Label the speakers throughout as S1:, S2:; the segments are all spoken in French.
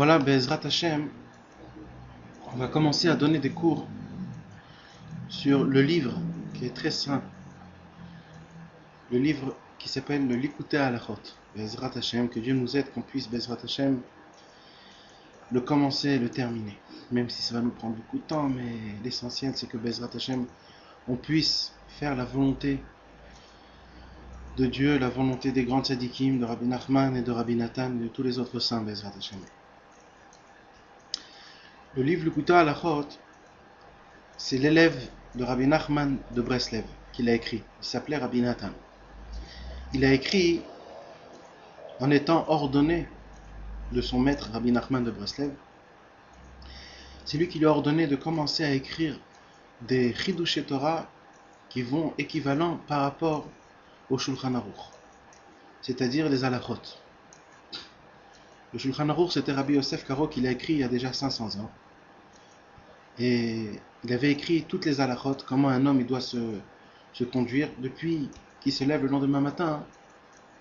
S1: Voilà, Bezrat Hashem, on va commencer à donner des cours sur le livre qui est très saint, le livre qui s'appelle le Likutei Halachot. Bezrat Hashem, que Dieu nous aide, qu'on puisse, Bezrat Hashem, le commencer et le terminer. Même si ça va nous prendre beaucoup de temps, mais l'essentiel c'est que Bezrat Hashem, on puisse faire la volonté de Dieu, la volonté des grands tzadikim, de Rabbi Nachman et de Rabbi Nathan et de tous les autres saints, Bezrat Hashem. Le livre Likutei Halachot, c'est l'élève de Rabbi Nachman de Breslev qui l'a écrit. Il s'appelait Rabbi Nathan. Il a écrit en étant ordonné de son maître Rabbi Nachman de Breslev. C'est lui qui lui a ordonné de commencer à écrire des Chidushei Torah qui vont équivalents par rapport au Shulchan Aruch, c'est-à-dire les halachot. Le Shulchan Aruch, c'était Rabbi Yosef Karo qui l'a écrit il y a déjà 500 ans. Et il avait écrit toutes les halachot, comment un homme il doit se conduire depuis qu'il se lève le lendemain matin,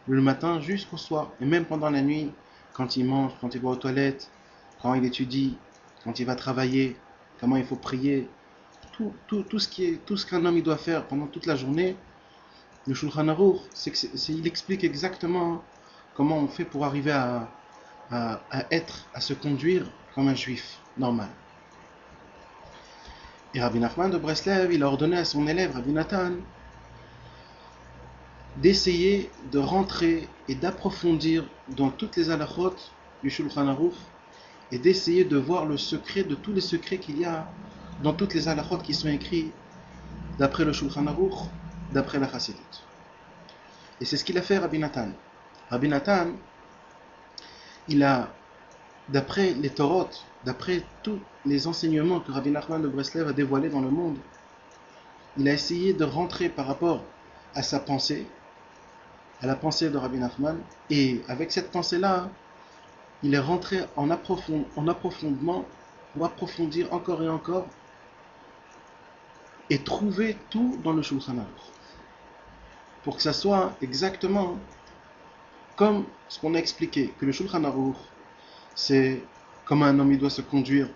S1: le matin jusqu'au soir, et même pendant la nuit, quand il mange, quand il va aux toilettes, quand il étudie, quand il va travailler, comment il faut prier, tout ce qu'un homme il doit faire pendant toute la journée. Le Shulchan Aruch, il explique exactement comment on fait pour arriver à se conduire comme un juif normal. Et Rabbi Nachman de Breslev, il a ordonné à son élève, Rabbi Nathan, d'essayer de rentrer et d'approfondir dans toutes les halachot du Shulchan Aruch et d'essayer de voir le secret de tous les secrets qu'il y a dans toutes les halachot qui sont écrits d'après le Shulchan Aruch, d'après la Chassidut. Et c'est ce qu'il a fait Rabbi Nathan. Rabbi Nathan, il a, d'après les Torot, d'après tous les enseignements que Rabbi Nachman de Breslev a dévoilés dans le monde, il a essayé de rentrer par rapport à sa pensée, à la pensée de Rabbi Nachman, et avec cette pensée-là, il est rentré en approfondissement pour approfondir encore et encore et trouver tout dans le Shulchan Aruch, pour que ça soit exactement comme ce qu'on a expliqué, que le Shulchan Aruch, c'est comment un homme il doit se conduire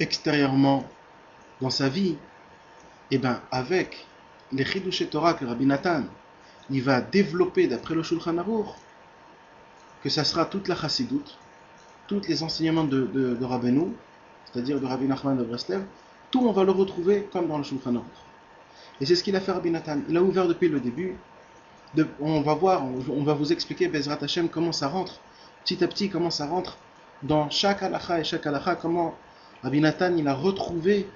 S1: extérieurement dans sa vie. Et bien avec les Chidushei Torah que Rabbi Nathan il va développer d'après le Shulchan Aruch, que ça sera toute la Chassidut, tous les enseignements de Rabbeinu, c'est-à-dire de Rabbi Nachman de Breslev, tout on va le retrouver comme dans le Shulchan Aruch. Et c'est ce qu'il a fait Rabbi Nathan. Il a ouvert depuis le début. On va voir, on va vous expliquer Bezrat Hashem comment ça rentre, petit à petit comment ça rentre dans chaque halakha et chaque halakha, comment Rabbi Nathan il a retrouvé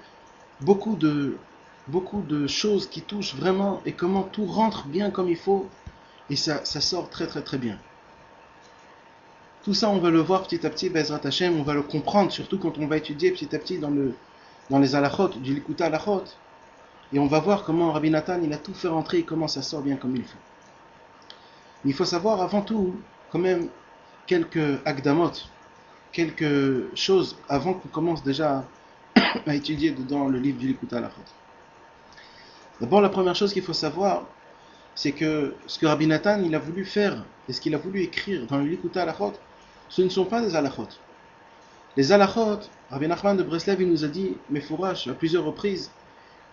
S1: beaucoup de choses qui touchent vraiment et comment tout rentre bien comme il faut et ça sort très très très bien. Tout ça on va le voir petit à petit Bezrat Hashem, on va le comprendre surtout quand on va étudier petit à petit dans les halachot, du Likutei Halachot, et on va voir comment Rabbi Nathan il a tout fait rentrer et comment ça sort bien comme il faut. Mais il faut savoir avant tout quand même quelques akdamot, quelques choses avant qu'on commence déjà à étudier dedans le livre du Likutei Halachot. D'abord la première chose qu'il faut savoir, c'est que ce que Rabbi Nathan il a voulu faire et ce qu'il a voulu écrire dans le Likutei Halachot, ce ne sont pas des halachot. Les halachot, Rabbi Nachman de Breslev il nous a dit, mais Fourash à plusieurs reprises,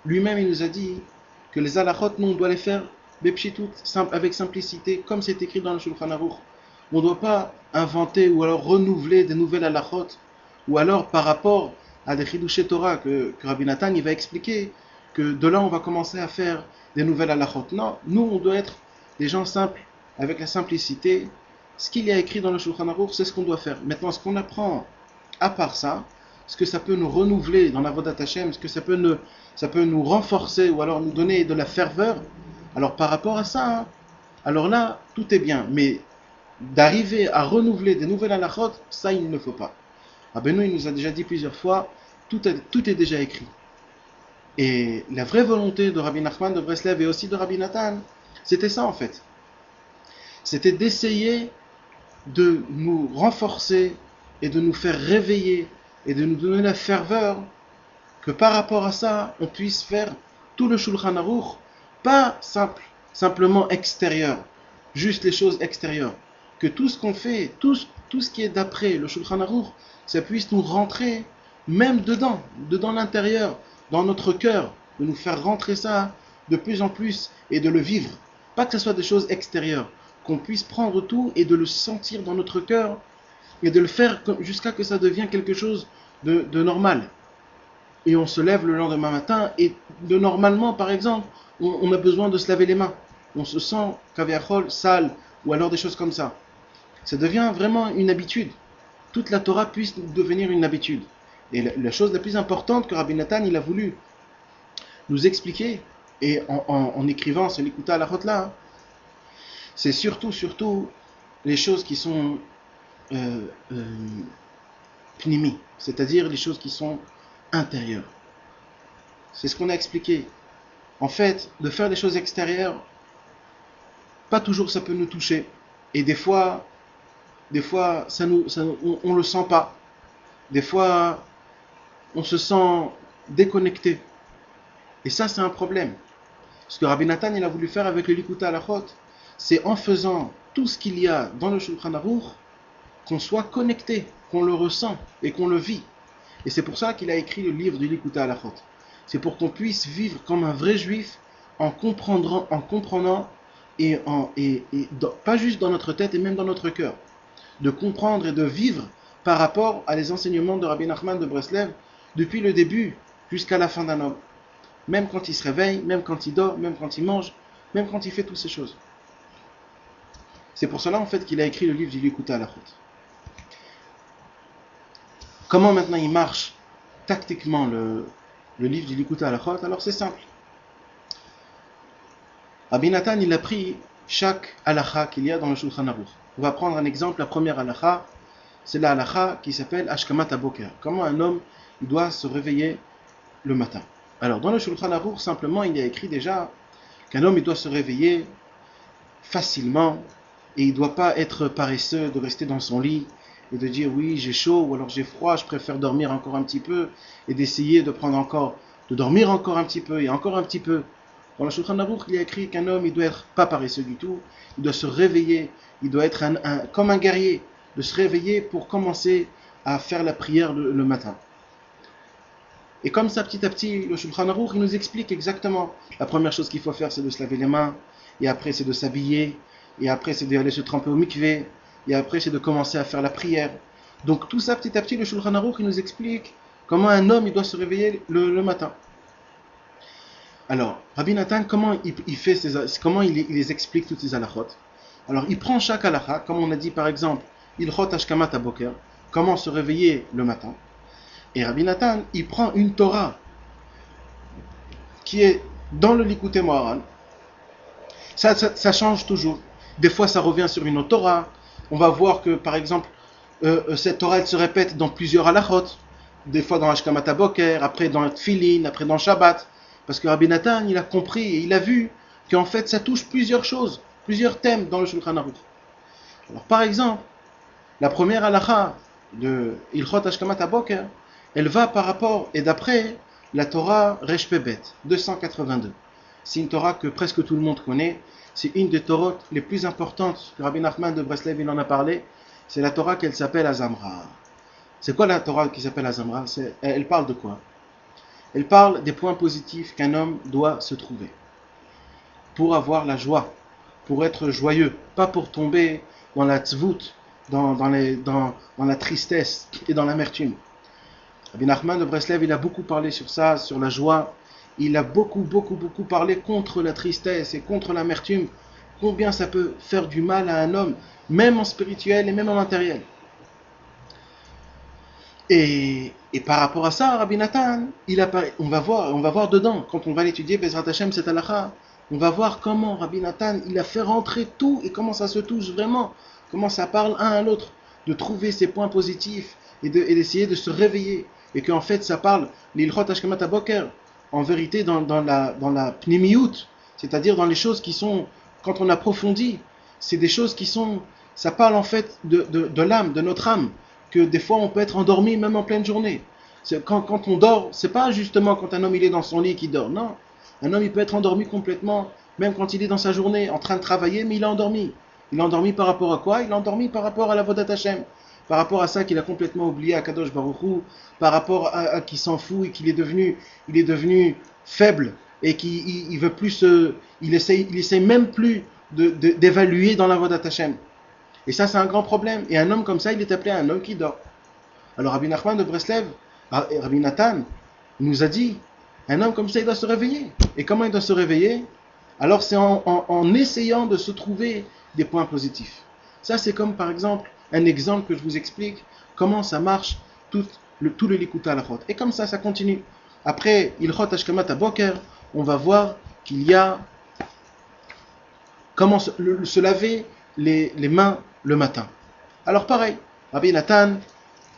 S1: lui-même il nous a dit que les halachot, nous on doit les faire bepshitout, avec simplicité, comme c'est écrit dans le Shulchan Aruch. On ne doit pas inventer ou alors renouveler des nouvelles halachot, ou alors par rapport à des Chidushei Torah que Rabbi Nathan il va expliquer, que de là on va commencer à faire des nouvelles halachot. Non, nous on doit être des gens simples, avec la simplicité. Ce qu'il y a écrit dans le Shulchan Aruch, c'est ce qu'on doit faire. Maintenant, ce qu'on apprend à part ça, ce que ça peut nous renouveler dans la Avodat Hashem, ce que ça peut nous renforcer ou alors nous donner de la ferveur, alors par rapport à ça, alors là, tout est bien. Mais d'arriver à renouveler des nouvelles halachot, ça il ne faut pas. Rabbeinu il nous a déjà dit plusieurs fois, tout est déjà écrit. Et la vraie volonté de Rabbi Nachman de Breslev et aussi de Rabbi Nathan, c'était ça en fait. C'était d'essayer de nous renforcer et de nous faire réveiller et de nous donner la ferveur que par rapport à ça, on puisse faire tout le Shulchan Aruch, pas simplement extérieur, juste les choses extérieures. que tout ce qu'on fait, tout ce qui est d'après le Shulchan Aruch, ça puisse nous rentrer même dedans l'intérieur, dans notre cœur, de nous faire rentrer ça de plus en plus et de le vivre. Pas que ce soit des choses extérieures, qu'on puisse prendre tout et de le sentir dans notre cœur et de le faire jusqu'à ce que ça devienne quelque chose de normal. Et on se lève le lendemain matin et normalement, par exemple, on a besoin de se laver les mains. On se sent kaviachol, sale, ou alors des choses comme ça. Ça devient vraiment une habitude. Toute la Torah puisse devenir une habitude. Et la chose la plus importante que Rabbi Nathan il a voulu nous expliquer, et en écrivant ce Likuta Halachot là, c'est surtout les choses qui sont pnimi, c'est-à-dire les choses qui sont intérieures. C'est ce qu'on a expliqué. En fait, de faire des choses extérieures, pas toujours ça peut nous toucher. Et des fois on le sent pas. Des fois, on se sent déconnecté. Et ça, c'est un problème. Ce que Rabbi Nathan il a voulu faire avec le Likuta Halachot, c'est en faisant tout ce qu'il y a dans le Shulchan Aruch, qu'on soit connecté, qu'on le ressent et qu'on le vit. Et c'est pour ça qu'il a écrit le livre du Likuta Halachot. C'est pour qu'on puisse vivre comme un vrai juif en comprenant et pas juste dans notre tête et même dans notre cœur. De comprendre et de vivre par rapport à les enseignements de Rabbi Nachman de Breslev depuis le début jusqu'à la fin d'un homme. Même quand il se réveille, même quand il dort, même quand il mange, même quand il fait toutes ces choses. C'est pour cela en fait qu'il a écrit le livre du Likuta Halachot. Comment maintenant il marche tactiquement le livre du Likuta Halachot? Alors c'est simple. Rabbi Nathan il a pris chaque halakha qu'il y a dans le Shulchan Aruch. On va prendre un exemple. La première halakha, c'est la halakha qui s'appelle Ashkamat HaBoker. Comment un homme il doit se réveiller le matin. Alors dans le Shulchan Aruch, simplement il y a écrit déjà qu'un homme il doit se réveiller facilement et il ne doit pas être paresseux de rester dans son lit et de dire oui j'ai chaud ou alors j'ai froid, je préfère dormir encore un petit peu et d'essayer de dormir encore un petit peu et encore un petit peu. Dans le Shulchan Aruch, il y a écrit qu'un homme, il doit être pas paresseux du tout, il doit se réveiller, il doit être comme un guerrier, de se réveiller pour commencer à faire la prière le matin. Et comme ça, petit à petit, le Shulchan Aruch, il nous explique exactement. La première chose qu'il faut faire, c'est de se laver les mains, et après, c'est de s'habiller, et après, c'est d'aller se tremper au mikvé, et après, c'est de commencer à faire la prière. Donc tout ça, petit à petit, le Shulchan Aruch, il nous explique comment un homme, il doit se réveiller le matin. Alors, Rabbi Nathan, comment il les explique toutes ces halachot? Alors, il prend chaque halakha, comme on a dit par exemple, Ilchot Ashkamat HaBoker, comment se réveiller le matin. Et Rabbi Nathan, il prend une Torah qui est dans le Likutei Moharan. Ça change toujours. Des fois, ça revient sur une autre Torah. On va voir que, par exemple, cette Torah, elle se répète dans plusieurs halachot. Des fois dans Ashkamat HaBoker, après dans Tfilin, après dans Shabbat. Parce que Rabbi Nathan, il a compris et il a vu qu'en fait, ça touche plusieurs choses, plusieurs thèmes dans le Shulchan Aruch. Alors, par exemple, la première halakha de Ilchot Ashkamat HaBoker, elle va par rapport et d'après la Torah Resh Pebet 282. C'est une Torah que presque tout le monde connaît. C'est une des Torahs les plus importantes que Rabbi Nachman de Breslev il en a parlé. C'est la Torah qu'elle s'appelle Azamra. C'est quoi la Torah qui s'appelle Azamra? Elle parle de quoi? Elle parle des points positifs qu'un homme doit se trouver pour avoir la joie, pour être joyeux, pas pour tomber dans la tzvout, dans la tristesse et dans l'amertume. Rabbi Nachman de Breslev, il a beaucoup parlé sur ça, sur la joie. Il a beaucoup parlé contre la tristesse et contre l'amertume. Combien ça peut faire du mal à un homme, même en spirituel et même en matériel. Et par rapport à ça, Rabbi Nathan, on va voir dedans, quand on va l'étudier, Bezrat Hashem, cette halakha, on va voir comment Rabbi Nathan, il a fait rentrer tout et comment ça se touche vraiment, comment ça parle un à l'autre, de trouver ses points positifs et d'essayer de se réveiller. Et qu'en fait, ça parle, l'Ilchot Ashkamat HaBoker, en vérité, dans la pnimiyut, c'est-à-dire dans les choses qui sont, quand on approfondit, c'est des choses qui sont, ça parle en fait de l'âme, de notre âme, que des fois on peut être endormi même en pleine journée. Quand on dort, c'est pas justement quand un homme il est dans son lit qu'il dort, non. Un homme il peut être endormi complètement, même quand il est dans sa journée en train de travailler, mais il est endormi. Il est endormi par rapport à quoi? Il est endormi par rapport à la Vodat Hashem. Par rapport à ça qu'il a complètement oublié à Kadosh Baruch Hu, par rapport à qu'il s'en fout et qu'il est devenu faible et qu'il il veut plus il essaye même plus d'évaluer dans la Vodat Hashem. Et ça, c'est un grand problème. Et un homme comme ça, il est appelé un homme qui dort. Alors Rabbi Nachman de Breslev, Rabbi Nathan, nous a dit, un homme comme ça, il doit se réveiller. Et comment il doit se réveiller? Alors c'est en essayant de se trouver des points positifs. Ça, c'est comme par exemple, un exemple que je vous explique, comment ça marche tout le Likuta Halachot. Et comme ça continue. Après, Ilchot Ashkamat Aboker, on va voir qu'il y a comment se laver les mains le matin. Alors pareil, Rabbi Nathan,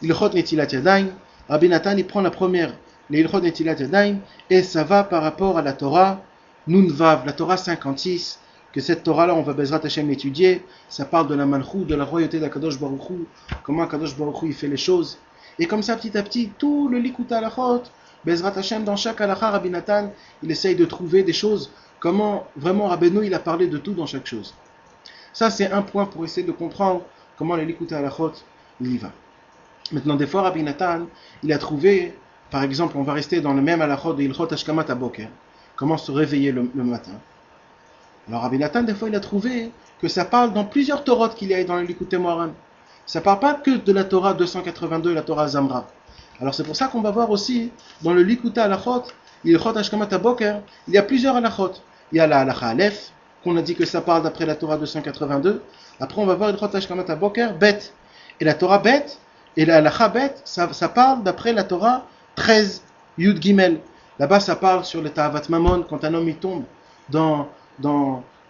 S1: Ilchot Netilat Yadayim, Rabbi Nathan, il prend la première, les Ilchot Netilat Yadayim, et ça va par rapport à la Torah, Nun Vav, la Torah 56, que cette Torah-là, on va Bezrat Hashem étudier, ça parle de la Malchut, de la royauté d'Akadosh Baruch Hu, comment Akadosh Baruch Hu il fait les choses. Et comme ça, petit à petit, tout le Likuta Halachot, Bezrat Hashem, dans chaque halakha, Rabbi Nathan, il essaye de trouver des choses, comment vraiment Rabbeinu, il a parlé de tout dans chaque chose. Ça, c'est un point pour essayer de comprendre comment le Likuta Halachot, il y va. Maintenant, des fois, Rabbi Nathan, il a trouvé, par exemple, on va rester dans le même halachot de Ilchot Ashkamat Aboker, comment se réveiller le matin. Alors Rabbi Nathan, des fois, il a trouvé que ça parle dans plusieurs Torot qu'il y a dans le Likutei Moharan. Ça ne parle pas que de la Torah 282, la Torah Zamra. Alors c'est pour ça qu'on va voir aussi, dans le Likutei Halachot, Ilchot Ashkamat Aboker, il y a plusieurs halachot. Il y a la halacha Aleph, qu'on a dit que ça parle d'après la Torah 282. Après, on va voir Ilchot Ashkamat Aboker, Bet. Et la Torah Bet, et la halacha Bet, ça parle d'après la Torah 13, Yud Gimel. Là-bas, ça parle sur le Ta'avat Mamon, quand un homme il tombe dans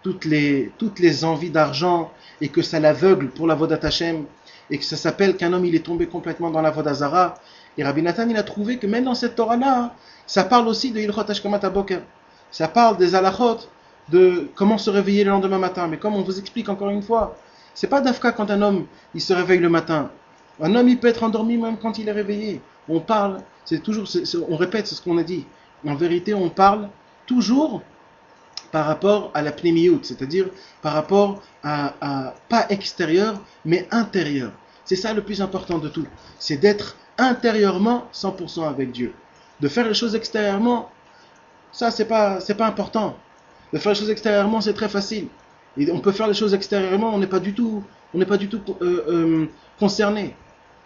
S1: toutes les envies d'argent et que ça l'aveugle pour la Vodat Hashem et que ça s'appelle qu'un homme il est tombé complètement dans la Vodat Zara. Et Rabbi Nathan il a trouvé que même dans cette Torah-là, ça parle aussi de Ilchot Ashkamat Aboker. Ça parle des halachot, de comment se réveiller le lendemain matin. Mais comme on vous explique encore une fois, c'est pas d'Afka quand un homme il se réveille le matin. Un homme il peut être endormi même quand il est réveillé. On parle, on répète ce qu'on a dit. En vérité, on parle toujours par rapport à la pnémiout, c'est-à-dire par rapport à pas extérieur, mais intérieur. C'est ça le plus important de tout. C'est d'être intérieurement 100% avec Dieu. De faire les choses extérieurement, ça c'est pas important. De faire les choses extérieurement, c'est très facile. Et on peut faire les choses extérieurement, on n'est pas du tout concerné.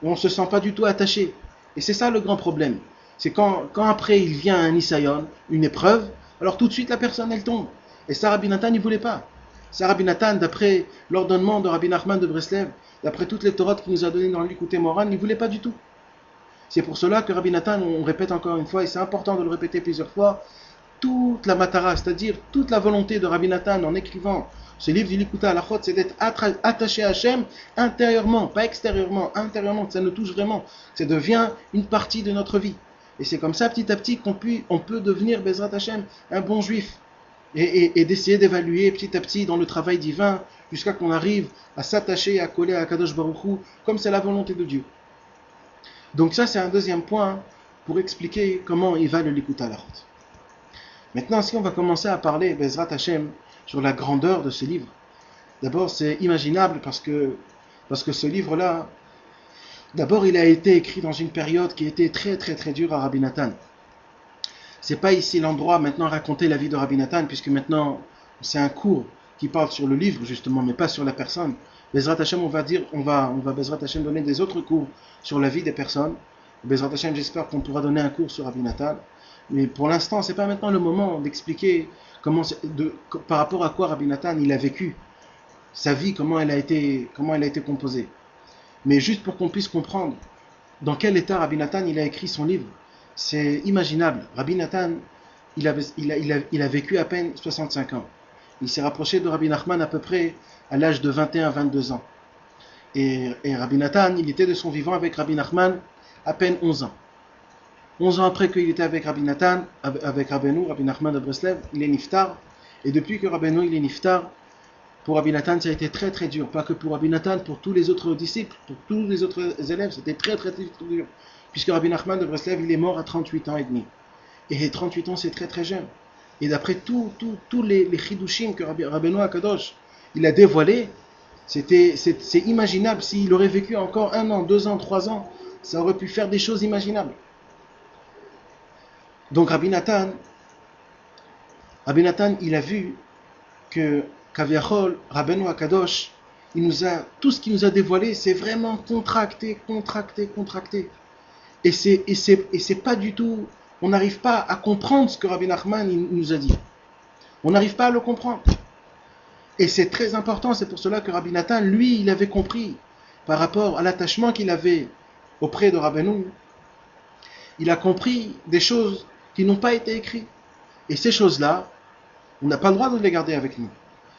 S1: On ne se sent pas du tout attaché. Et c'est ça le grand problème. C'est quand après il vient un Nisayon, une épreuve, alors tout de suite la personne elle tombe. Et ça Rabbi Nathan il voulait pas. Ça Rabbi Nathan, d'après l'ordonnement de Rabbi Nachman de Breslev, d'après toutes les Torahs qu'il nous a données dans le Likutei Moharan, il voulait pas du tout. C'est pour cela que Rabbi Nathan, on répète encore une fois, et c'est important de le répéter plusieurs fois, toute la matara, c'est-à-dire toute la volonté de Rabbi Nathan en écrivant ce livre du Likutei Halachot, c'est d'être attaché à Hachem intérieurement, pas extérieurement, intérieurement, que ça nous touche vraiment, ça devient une partie de notre vie. Et c'est comme ça, petit à petit, on peut devenir, Bezrat Hashem, un bon juif. Et d'essayer d'évaluer petit à petit dans le travail divin, jusqu'à qu'on arrive à s'attacher, à coller à Kadosh Baruch Hu, comme c'est la volonté de Dieu. Donc ça, c'est un deuxième point pour expliquer comment il va le Likutei Halachot. Maintenant, si on va commencer à parler, Bezrat Hashem, sur la grandeur de ce livre, d'abord, c'est imaginable parce que ce livre-là, d'abord, il a été écrit dans une période qui était très très très dure à Rabbi Nathan. C'est pas ici l'endroit maintenant raconter la vie de Rabbi Nathan, puisque maintenant c'est un cours qui parle sur le livre justement, mais pas sur la personne. Bezrat Hashem, on va Bezrat Hashem donner des autres cours sur la vie des personnes. Bezrat Hashem, j'espère qu'on pourra donner un cours sur Rabbi Nathan. Mais pour l'instant, c'est pas maintenant le moment d'expliquer par rapport à quoi Rabbi Nathan il a vécu sa vie, comment elle a été composée. Mais juste pour qu'on puisse comprendre dans quel état Rabbi Nathan il a écrit son livre. C'est imaginable. Rabbi Nathan, il a vécu à peine 65 ans. Il s'est rapproché de Rabbi Nachman à peu près à l'âge de 21-22 ans. Et Rabbi Nathan, il était de son vivant avec Rabbi Nachman à peine 11 ans. 11 ans après qu'il était avec Rabbi Nathan, avec Rabbeinu, Rabbi Nachman de Breslev, il est niftar. Et depuis que Rabbeinu il est niftar, pour Rabbi Nathan, ça a été très très dur. Pas que pour Rabbi Nathan, pour tous les autres disciples, pour tous les autres élèves, c'était très très très dur. Puisque Rabbi Nachman de Breslev, il est mort à 38 ans et demi. Et 38 ans, c'est très très jeune. Et d'après tous les chidushim que Rabbeinu HaKadosh, il a dévoilé, C'est imaginable. S'il aurait vécu encore 1 an, 2 ans, 3 ans, ça aurait pu faire des choses imaginables. Donc Rabbi Nathan, il a vu que Kaviachol, Rabbeinu Akadosh, tout ce qu'il nous a dévoilé, c'est vraiment contracté. Et c'est pas du tout, on n'arrive pas à comprendre ce que Rabbi Nachman il nous a dit. On n'arrive pas à le comprendre. Et c'est très important, c'est pour cela que Rabbi Nathan, lui, il avait compris, par rapport à l'attachement qu'il avait auprès de Rabbeinu, il a compris des choses qui n'ont pas été écrites. Et ces choses-là, on n'a pas le droit de les garder avec nous.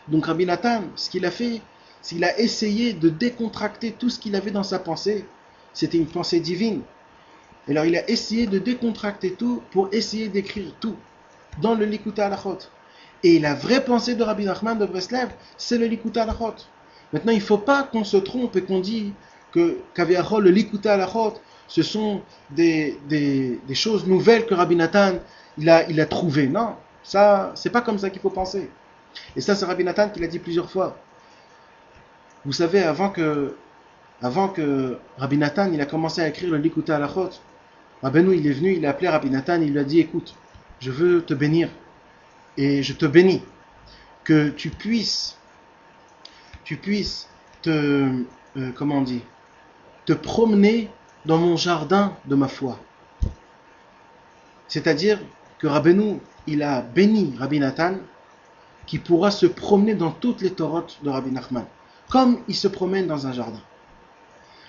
S1: Donc Rabbi Nathan, ce qu'il a fait, c'est qu'il a essayé de décontracter tout ce qu'il avait dans sa pensée. C'était une pensée divine. Et alors il a essayé de décontracter tout pour essayer d'écrire tout dans le Likutei Halachot. Et la vraie pensée de Rabbi Nachman de Breslev, c'est le Likutei Halachot. Maintenant, il ne faut pas qu'on se trompe et qu'on dise que Kaviachol, le Likutei Halachot, ce sont des choses nouvelles que Rabbi Nathan il a trouvées. Non, ça, c'est pas comme ça qu'il faut penser. Et ça, c'est Rabbi Nathan qui l'a dit plusieurs fois. Vous savez, avant que Rabbi Nathan il a commencé à écrire le Likutei Halachot, Rabbeinu il est venu, il a appelé Rabbi Nathan, il lui a dit, écoute, je veux te bénir. Et je te bénis que tu puisses te te promener dans mon jardin de ma foi. C'est-à-dire que Rabbeinu il a béni Rabbi Nathan qui pourra se promener dans toutes les Torotes de Rabbi Nachman comme il se promène dans un jardin.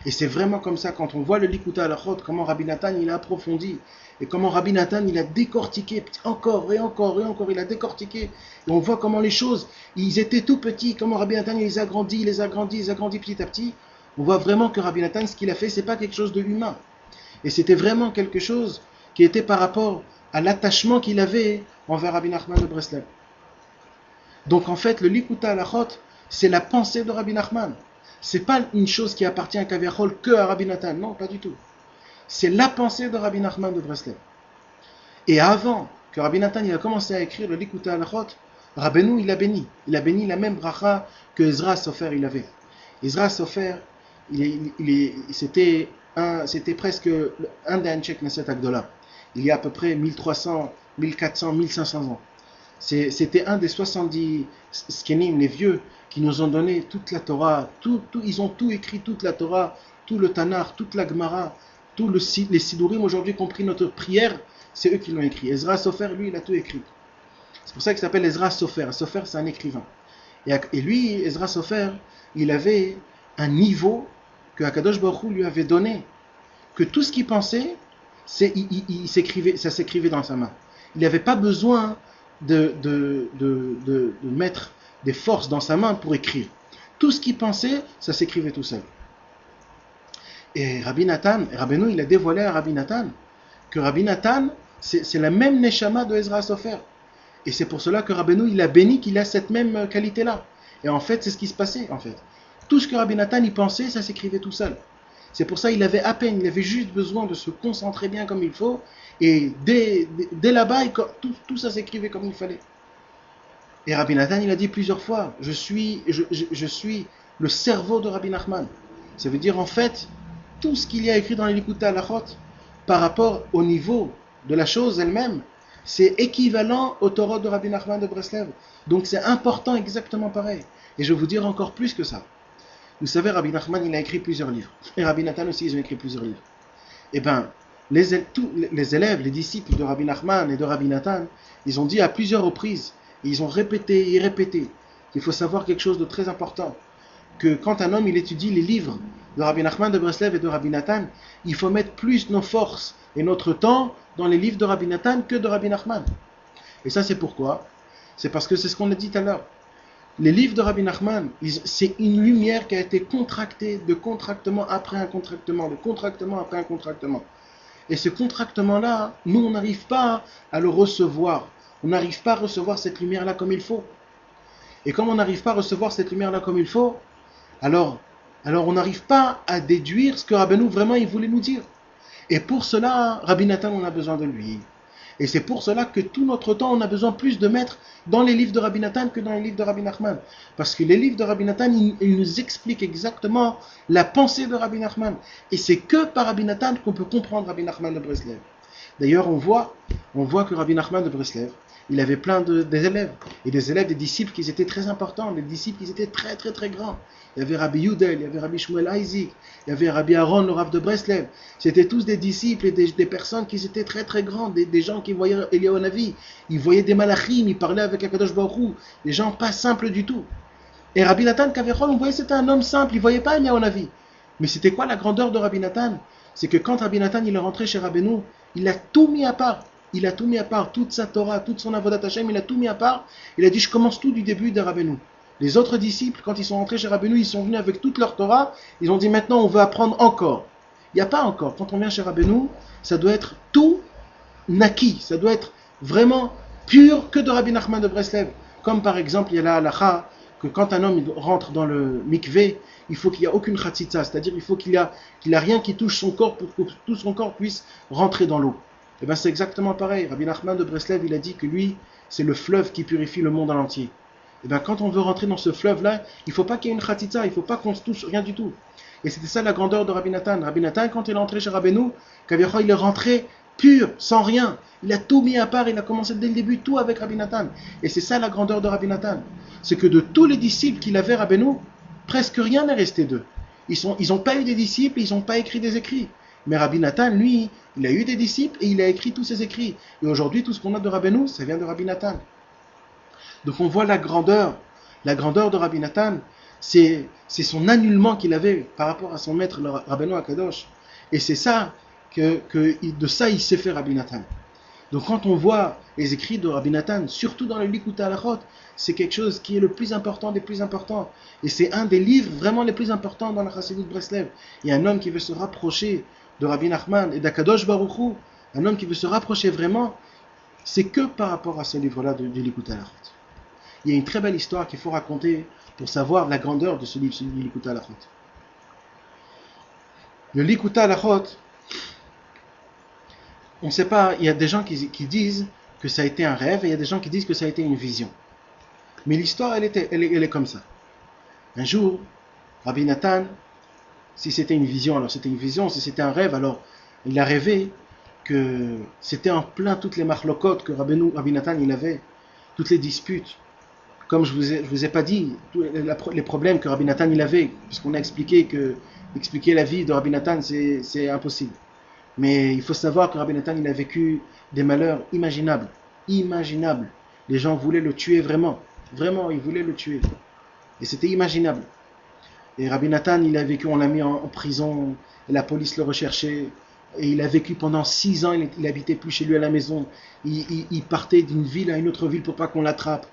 S1: Et c'est vraiment comme ça, quand on voit le Likutei Halachot, comment Rabbi Nathan il a approfondi, et comment Rabbi Nathan il a décortiqué, encore, il a décortiqué, et on voit comment les choses, ils étaient tout petits, comment Rabbi Nathan il les a grandis petit à petit. On voit vraiment que Rabbi Nathan, ce qu'il a fait, c'est pas quelque chose de humain. Et c'était vraiment quelque chose qui était par rapport à l'attachement qu'il avait envers Rabbi Nachman de Breslev. Donc en fait, le Likutei Halachot, c'est la pensée de Rabbi Nachman. C'est pas une chose qui appartient à Kaviachol que à Rabbi Nathan, non, pas du tout. C'est la pensée de Rabbi Nachman de Breslev. Et avant que Rabbi Nathan il a commencé à écrire le Likutei Halachot, Rabbeinu il a béni la même bracha que Ezra Sofer il avait. Ezra Sofer, c'était presque un des Anshei Knesset Agdola. Il y a à peu près 1300, 1400, 1500 ans. C'était un des 70 Skenim, les vieux, qui nous ont donné toute la Torah, ils ont tout écrit, toute la Torah, tout le Tanakh, toute la Gemara, les Sidurim, aujourd'hui compris notre prière, c'est eux qui l'ont écrit. Ezra Sofer, lui, il a tout écrit. C'est pour ça qu'il s'appelle Ezra Sofer. Sofer, c'est un écrivain. Et lui, Ezra Sofer, il avait un niveau que Akadosh Baruch Hu lui avait donné, que tout ce qu'il pensait, ça s'écrivait dans sa main. Il n'avait pas besoin de mettre des forces dans sa main pour écrire. Tout ce qu'il pensait, ça s'écrivait tout seul. Et Rabbeinu, il a dévoilé à Rabbi Nathan que Rabbi Nathan, c'est la même Neshama de Ezra Sofer. Et c'est pour cela que Rabbeinu, il a béni qu'il a cette même qualité-là. Et en fait, c'est ce qui se passait, en fait. Tout ce que Rabbi Nathan, il pensait, ça s'écrivait tout seul. C'est pour ça qu'il avait il avait juste besoin de se concentrer bien comme il faut. Et dès là-bas, tout ça s'écrivait comme il fallait. Et Rabbi Nathan, il a dit plusieurs fois, je suis le cerveau de Rabbi Nachman. Ça veut dire en fait, tout ce qu'il y a écrit dans les Likutei Halachot, par rapport au niveau de la chose elle-même, c'est équivalent au Torah de Rabbi Nachman de Breslev. Donc c'est important exactement pareil. Et je vais vous dire encore plus que ça. Vous savez, Rabbi Nachman, il a écrit plusieurs livres. Et Rabbi Nathan aussi, ils ont écrit plusieurs livres. Et bien, les élèves, les disciples de Rabbi Nachman et de Rabbi Nathan, ils ont dit à plusieurs reprises, ils ont répété et répété, qu'il faut savoir quelque chose de très important, que quand un homme il étudie les livres de Rabbi Nachman de Breslev et de Rabbi Nathan, il faut mettre plus nos forces et notre temps dans les livres de Rabbi Nathan que de Rabbi Nachman. Et ça c'est pourquoi? C'est parce que c'est ce qu'on a dit tout à l'heure. Les livres de Rabbi Nachman, c'est une lumière qui a été contractée de contractement après un contractement, de contractement après un contractement. Et ce contractement-là, nous on n'arrive pas à le recevoir. On n'arrive pas à recevoir cette lumière-là comme il faut. Et comme on n'arrive pas à recevoir cette lumière-là comme il faut, alors on n'arrive pas à déduire ce que Rabbeinu vraiment il voulait nous dire. Et pour cela, Rabbi Nathan, on a besoin de lui. Et c'est pour cela que tout notre temps, on a besoin plus de mettre dans les livres de Rabbi Nathan que dans les livres de Rabbi Nachman. Parce que les livres de Rabbi Nathan, ils nous expliquent exactement la pensée de Rabbi Nachman. Et c'est que par Rabbi Nathan qu'on peut comprendre Rabbi Nachman de Breslev. D'ailleurs, on voit que Rabbi Nachman de Breslev, il avait plein des élèves. Et des élèves, des disciples qui étaient très importants. Des disciples qui étaient très très très grands. Il y avait Rabbi Yudel, il y avait Rabbi Shmuel Isaac, il y avait Rabbi Aaron, le Rav de Breslev. C'était tous des disciples et des personnes qui étaient très très grands, des gens qui voyaient Eliyahu Navi, ils voyaient des malachim, ils parlaient avec Akadosh Baruch Hu, des gens pas simples du tout. Et Rabbi Nathan Kavechol, on voyait que c'était un homme simple, il voyait pas Eliyahu Navi. Mais c'était quoi la grandeur de Rabbi Nathan? C'est que quand Rabbi Nathan il est rentré chez Rabbeinu, il a tout mis à part. Il a tout mis à part, toute sa Torah, toute son avodat Hashem, il a tout mis à part. Il a dit, je commence tout du début de Rabbeinu. Les autres disciples, quand ils sont rentrés chez Rabbeinu, ils sont venus avec toute leur Torah. Ils ont dit, maintenant, on veut apprendre encore. Il n'y a pas encore. Quand on vient chez Rabbeinu, ça doit être tout naquis. Ça doit être vraiment pur que de Rabbi Nachman de Breslev. Comme par exemple, il y a la halakha, que quand un homme rentre dans le mikvé, il faut qu'il n'y ait aucune khatsitsa. C'est-à-dire, il faut qu'il a rien qui touche son corps pour que tout son corps puisse rentrer dans l'eau. Et bien c'est exactement pareil. Rabbi Nachman de Breslev, il a dit que lui, c'est le fleuve qui purifie le monde en entier. Et bien quand on veut rentrer dans ce fleuve-là, il ne faut pas qu'il y ait une khatitza, il ne faut pas qu'on se touche, rien du tout. Et c'était ça la grandeur de Rabbi Nathan. Rabbi Nathan, quand il est entré chez Rabbeinu, il est rentré pur, sans rien. Il a tout mis à part, il a commencé dès le début tout avec Rabbi Nathan. Et c'est ça la grandeur de Rabbi Nathan. C'est que de tous les disciples qu'il avait Rabbeinu, presque rien n'est resté d'eux. Ils n'ont pas eu des disciples, ils n'ont pas écrit des écrits. Mais Rabbi Nathan, lui, il a eu des disciples et il a écrit tous ses écrits. Et aujourd'hui, tout ce qu'on a de Rabbeinu, ça vient de Rabbi Nathan. Donc on voit la grandeur de Rabbi Nathan, c'est son annulement qu'il avait par rapport à son maître, le Rabbeinu Akadosh. Et c'est ça, de ça il s'est fait Rabbi Nathan. Donc quand on voit les écrits de Rabbi Nathan, surtout dans le Likutei Halachot, c'est quelque chose qui est le plus important des plus importants. Et c'est un des livres vraiment les plus importants dans la Chassidut Breslev. Il y a un homme qui veut se rapprocher de Rabbi Nachman et d'Akadosh Baruch Hu, un homme qui veut se rapprocher vraiment, c'est que par rapport à ce livre-là du Likutei Halachot. Il y a une très belle histoire qu'il faut raconter pour savoir la grandeur de ce livre, du Likutei Halachot. Le Likutei Halachot, on ne sait pas, il y a des gens qui disent que ça a été un rêve et il y a des gens qui disent que ça a été une vision. Mais l'histoire, elle est comme ça. Un jour, Rabbi Nathan, si c'était une vision, alors c'était une vision. Si c'était un rêve, alors il a rêvé que c'était en plein toutes les marlokot que Rabbi Nathan il avait, toutes les disputes. Comme je vous ai pas dit, les problèmes que Rabbi Nathan il avait, puisqu'on a expliqué que expliquer la vie de Rabbi Nathan, c'est impossible. Mais il faut savoir que Rabbi Nathan il a vécu des malheurs imaginables. Imaginables. Les gens voulaient le tuer vraiment. Vraiment, ils voulaient le tuer. Et c'était imaginable. Et Rabbi Nathan, il a vécu, on l'a mis en prison, et la police le recherchait, et il a vécu pendant 6 ans, il habitait plus chez lui à la maison, il partait d'une ville à une autre ville pour pas qu'on l'attrape.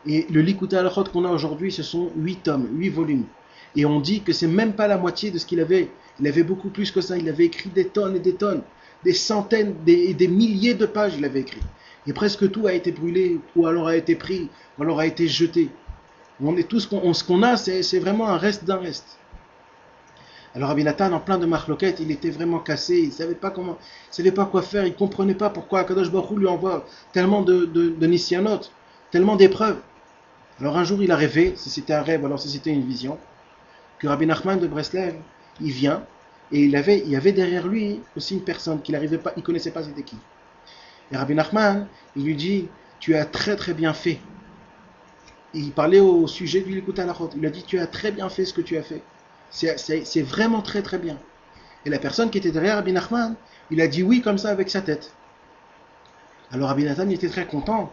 S1: Et le Likutei Halachot qu'on a aujourd'hui, ce sont 8 tomes, 8 volumes. Et on dit que c'est même pas la moitié de ce qu'il avait. Il avait beaucoup plus que ça, il avait écrit des tonnes et des tonnes, des centaines, des milliers de pages il avait écrit. Et presque tout a été brûlé, ou alors a été pris, ou alors a été jeté. Ce qu'on a, c'est vraiment un reste d'un reste. Alors Rabbi Nathan, en plein de marloquettes, il était vraiment cassé, il savait pas quoi faire, il comprenait pas pourquoi Akadosh Baruch Hu lui envoie tellement de nisyanot, tellement d'épreuves. Alors un jour il a rêvé, si c'était un rêve, alors si c'était une vision, que Rabbi Nachman de Breslev, il vient, et il y avait derrière lui aussi une personne qu'il n'arrivait pas, il connaissait pas c'était qui. Et Rabbi Nachman, il lui dit, tu as très très bien fait. Et il parlait au sujet du Likutei Halachot. Il a dit, tu as très bien fait ce que tu as fait. C'est vraiment très très bien. Et la personne qui était derrière Rabbi Nachman, il a dit oui comme ça avec sa tête. Alors Rabbi Nathan il était très content.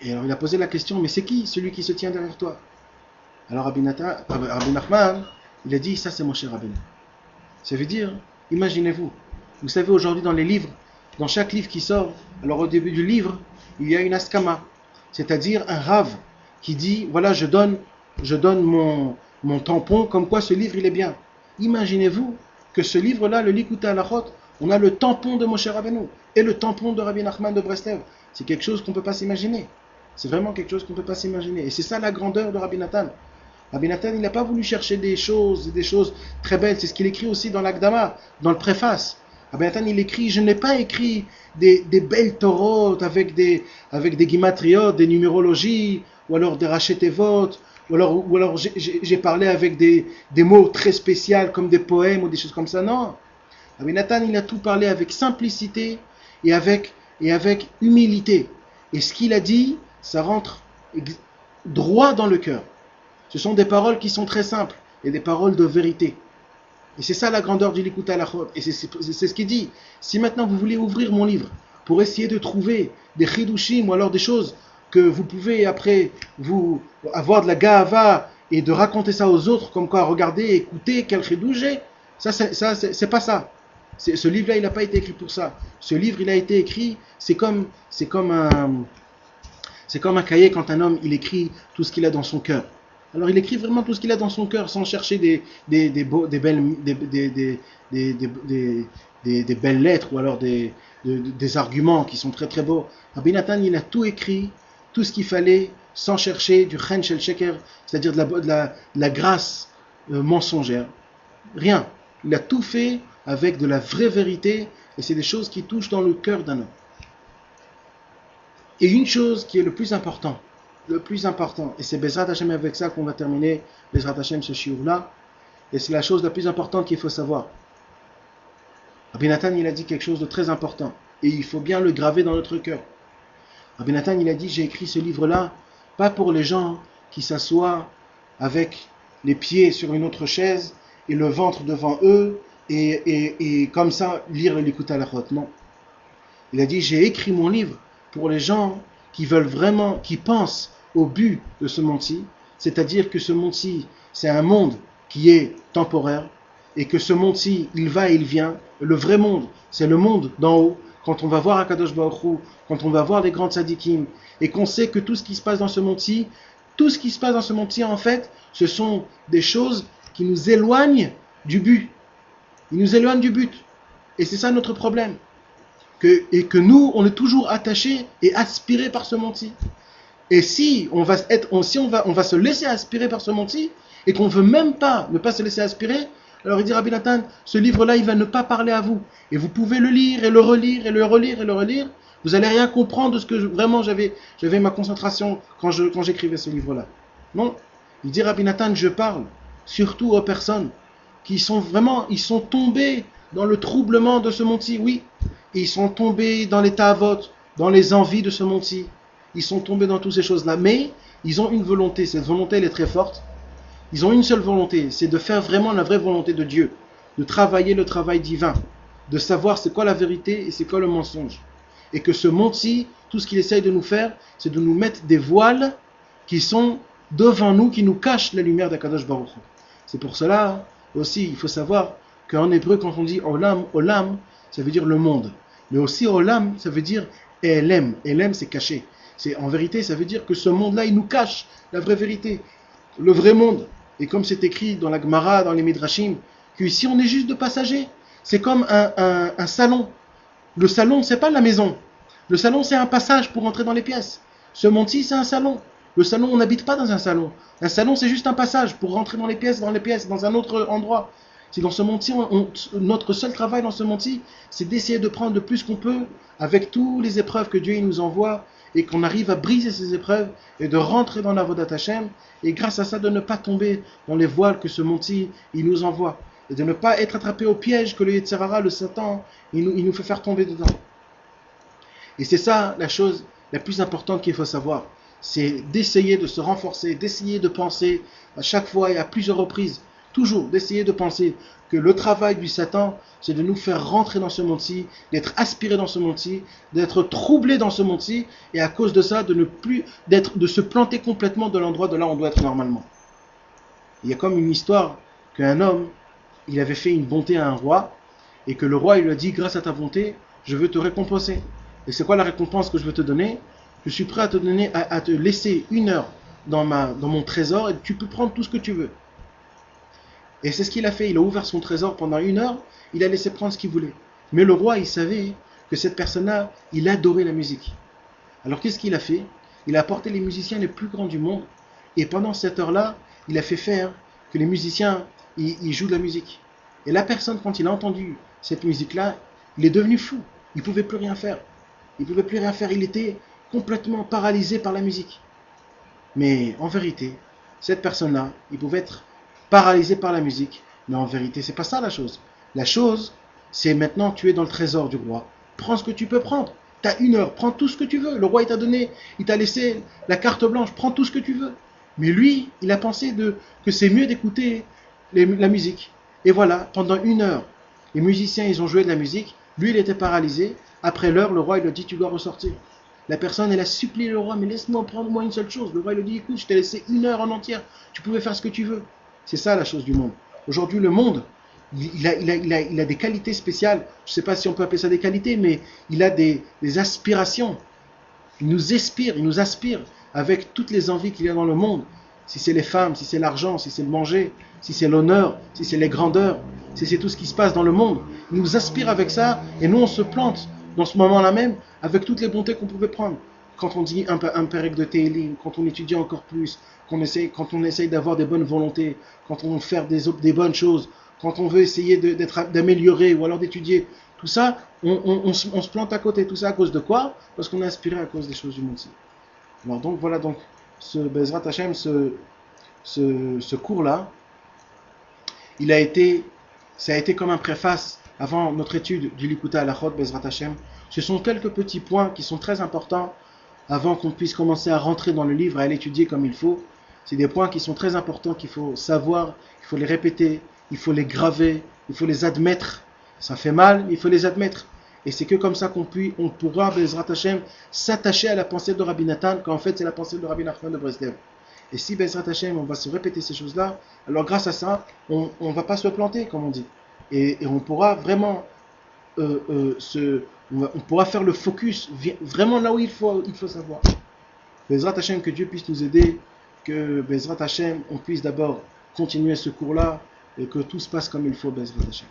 S1: Et alors il a posé la question, mais c'est qui celui qui se tient derrière toi? Alors Rabbi Nachman, il a dit, ça c'est mon cher Rabbeinu. Ça veut dire, imaginez-vous, vous savez aujourd'hui dans les livres, dans chaque livre qui sort, alors au début du livre, il y a une askama, c'est-à-dire un rave qui dit, voilà je donne mon tampon, comme quoi ce livre il est bien. Imaginez-vous que ce livre-là, le Likutei Halachot, on a le tampon de Moshe Rabbeinu et le tampon de Rabbi Nachman de Breslev. C'est quelque chose qu'on ne peut pas s'imaginer. C'est vraiment quelque chose qu'on ne peut pas s'imaginer. Et c'est ça la grandeur de Rabbi Nathan. Rabbi Nathan, il n'a pas voulu chercher des choses très belles. C'est ce qu'il écrit aussi dans l'Akdama, dans le préface. Rabbi Nathan, il écrit, je n'ai pas écrit des belles Torot avec des guimatriotes, des numérologies, ou alors des rachetevot, ou alors j'ai parlé avec des mots très spéciaux comme des poèmes ou des choses comme ça. Non. Rabbi Nathan, il a tout parlé avec simplicité et avec humilité. Et ce qu'il a dit, ça rentre droit dans le cœur. Ce sont des paroles qui sont très simples et des paroles de vérité. Et c'est ça la grandeur du Likutei Halachot. Et c'est ce qu'il dit. Si maintenant vous voulez ouvrir mon livre pour essayer de trouver des chidushim ou alors des choses que vous pouvez après vous avoir de la gahava et de raconter ça aux autres, comme quoi regardez, écoutez, quel chidouche j'ai, c'est pas ça. Ce livre-là, il n'a pas été écrit pour ça. Ce livre, il a été écrit, c'est comme un cahier quand un homme, il écrit tout ce qu'il a dans son cœur. Alors il écrit vraiment tout ce qu'il a dans son cœur sans chercher des belles lettres ou alors des arguments qui sont très très beaux. Rabbi Nathan, il a tout écrit, tout ce qu'il fallait, sans chercher du chen shel sheker, c'est-à-dire de la grâce mensongère. Rien. Il a tout fait avec de la vraie vérité et c'est des choses qui touchent dans le cœur d'un homme. Et une chose qui est le plus important, et c'est Bezrat Hashem avec ça qu'on va terminer Bezrat Hashem ce shiur-là, et c'est la chose la plus importante qu'il faut savoir. Rabbi Nathan, il a dit quelque chose de très important, et il faut bien le graver dans notre cœur. Rabbi Nathan, il a dit, j'ai écrit ce livre-là, pas pour les gens qui s'assoient avec les pieds sur une autre chaise, et le ventre devant eux, et comme ça, lire le Likutei Halachot. Non. Il a dit, j'ai écrit mon livre pour les gens qui veulent vraiment, qui pensent au but de ce monde-ci, c'est-à-dire que ce monde-ci, c'est un monde qui est temporaire, et que ce monde-ci, il va et il vient. Le vrai monde, c'est le monde d'en haut, quand on va voir Akadosh Baruch Hu, quand on va voir les grands tzadikim, et qu'on sait que tout ce qui se passe dans ce monde-ci, en fait, ce sont des choses qui nous éloignent du but. Ils nous éloignent du but. Et c'est ça notre problème. Et que nous, on est toujours attachés et aspirés par ce monde-ci. Et si on va se laisser aspirer par ce monde-ci, et qu'on ne veut même pas ne pas se laisser aspirer, alors il dit Rabbi Nathan, ce livre-là, il va ne pas parler à vous. Et vous pouvez le lire, et le relire, et le relire, et le relire. Vous n'allez rien comprendre de ce que vraiment j'avais ma concentration quand j'écrivais ce livre-là. Non. Il dit Rabbi Nathan, je parle surtout aux personnes qui sont vraiment, ils sont tombés dans le troublement de ce monde-ci, oui. Et ils sont tombés dans les ta'avot, dans les envies de ce monde-ci. Ils sont tombés dans toutes ces choses-là. Mais ils ont une volonté. Cette volonté, elle est très forte. Ils ont une seule volonté. C'est de faire vraiment la vraie volonté de Dieu. De travailler le travail divin. De savoir c'est quoi la vérité et c'est quoi le mensonge. Et que ce monde-ci, tout ce qu'il essaye de nous faire, c'est de nous mettre des voiles qui sont devant nous, qui nous cachent la lumière d'Akadosh Baruch Hu. C'est pour cela aussi, il faut savoir qu'en hébreu, quand on dit olam, olam, ça veut dire le monde. Mais aussi olam, ça veut dire elem. Elem, c'est caché. En vérité, ça veut dire que ce monde-là, il nous cache la vraie vérité, le vrai monde. Et comme c'est écrit dans la Gemara, dans les Midrashim, qu'ici on est juste de passagers. C'est comme un salon. Le salon, c'est pas la maison. Le salon, c'est un passage pour entrer dans les pièces. Ce monde-ci, c'est un salon. Le salon, on n'habite pas dans un salon. Un salon, c'est juste un passage pour rentrer dans les pièces, dans un autre endroit. Si dans ce monde-ci, notre seul travail dans ce monde-ci, c'est d'essayer de prendre le plus qu'on peut avec toutes les épreuves que Dieu il nous envoie et qu'on arrive à briser ces épreuves et de rentrer dans la Avodat Hashem et grâce à ça de ne pas tomber dans les voiles que ce monde-ci il nous envoie et de ne pas être attrapé au piège que le Yetzer Hara, le Satan, il nous fait faire tomber dedans. Et c'est ça la chose la plus importante qu'il faut savoir, c'est d'essayer de se renforcer, d'essayer de penser à chaque fois et à plusieurs reprises, toujours d'essayer de penser que le travail du Satan, c'est de nous faire rentrer dans ce monde-ci, d'être aspiré dans ce monde-ci, d'être troublé dans ce monde-ci, et à cause de ça, de se planter complètement de l'endroit de là où on doit être normalement. Il y a comme une histoire qu'un homme, il avait fait une bonté à un roi, et que le roi il lui a dit, grâce à ta bonté, je veux te récompenser. Et c'est quoi la récompense que je veux te donner? Je suis prêt à te laisser 1 heure dans mon trésor, et tu peux prendre tout ce que tu veux. Et c'est ce qu'il a fait, il a ouvert son trésor pendant 1 heure, il a laissé prendre ce qu'il voulait. Mais le roi, il savait que cette personne-là, il adorait la musique. Alors qu'est-ce qu'il a fait? Il a apporté les musiciens les plus grands du monde, et pendant cette heure-là, il a fait faire que les musiciens, ils jouent de la musique. Et la personne, quand il a entendu cette musique-là, Il est devenu fou. Il ne pouvait plus rien faire. Il ne pouvait plus rien faire. Il était complètement paralysé par la musique. Mais en vérité, cette personne-là, il pouvait être paralysé par la musique. Mais en vérité, c'est pas ça la chose. La chose, c'est maintenant tu es dans le trésor du roi. Prends ce que tu peux prendre. Tu as 1 heure, prends tout ce que tu veux. Le roi, il t'a donné, il t'a laissé la carte blanche, prends tout ce que tu veux. Mais lui, il a pensé que c'est mieux d'écouter la musique. Et voilà, pendant 1 heure, les musiciens, ils ont joué de la musique. Lui, il était paralysé. Après l'heure, le roi, il lui a dit, tu dois ressortir. La personne, elle a supplié le roi, mais laisse-moi prendre moi une seule chose. Le roi, il lui dit, écoute, je t'ai laissé 1 heure en entière. Tu pouvais faire ce que tu veux. C'est ça la chose du monde. Aujourd'hui, le monde, il a des qualités spéciales. Je ne sais pas si on peut appeler ça des qualités, mais il a des aspirations. Il nous aspire avec toutes les envies qu'il y a dans le monde. Si c'est les femmes, si c'est l'argent, si c'est le manger, si c'est l'honneur, si c'est les grandeurs, si c'est tout ce qui se passe dans le monde. Il nous aspire avec ça et nous on se plante dans ce moment-là même avec toutes les bontés qu'on pouvait prendre. Quand on dit un pérec de Télim, quand on étudie encore plus, quand on essaye d'avoir des bonnes volontés, quand on veut faire des bonnes choses, quand on veut essayer d'améliorer ou alors d'étudier, tout ça, on se plante à côté. Tout ça à cause de quoi? Parce qu'on est inspiré à cause des choses du monde-ci. Alors donc voilà, donc ce Bezrat Hashem, ce cours-là, ça a été comme un préface avant notre étude du Likuta Halachot Bezrat Hashem. Ce sont quelques petits points qui sont très importants avant qu'on puisse commencer à rentrer dans le livre, à l'étudier comme il faut. C'est des points qui sont très importants, qu'il faut savoir, il faut les répéter, il faut les graver, il faut les admettre. Ça fait mal, mais il faut les admettre. Et c'est que comme ça on pourra, Bezrat Hashem, s'attacher à la pensée de Rabbi Nathan, quand en fait c'est la pensée de Rabbi Nachman de Breslev. Et si Bezrat Hashem, on va se répéter ces choses-là, alors grâce à ça, on ne va pas se planter, comme on dit. Et on pourra vraiment on pourra faire le focus vraiment là où il faut savoir. Bezrat Hashem, que Dieu puisse nous aider, que Bezrat Hashem, on puisse d'abord continuer ce cours-là et que tout se passe comme il faut, Bezrat Hashem.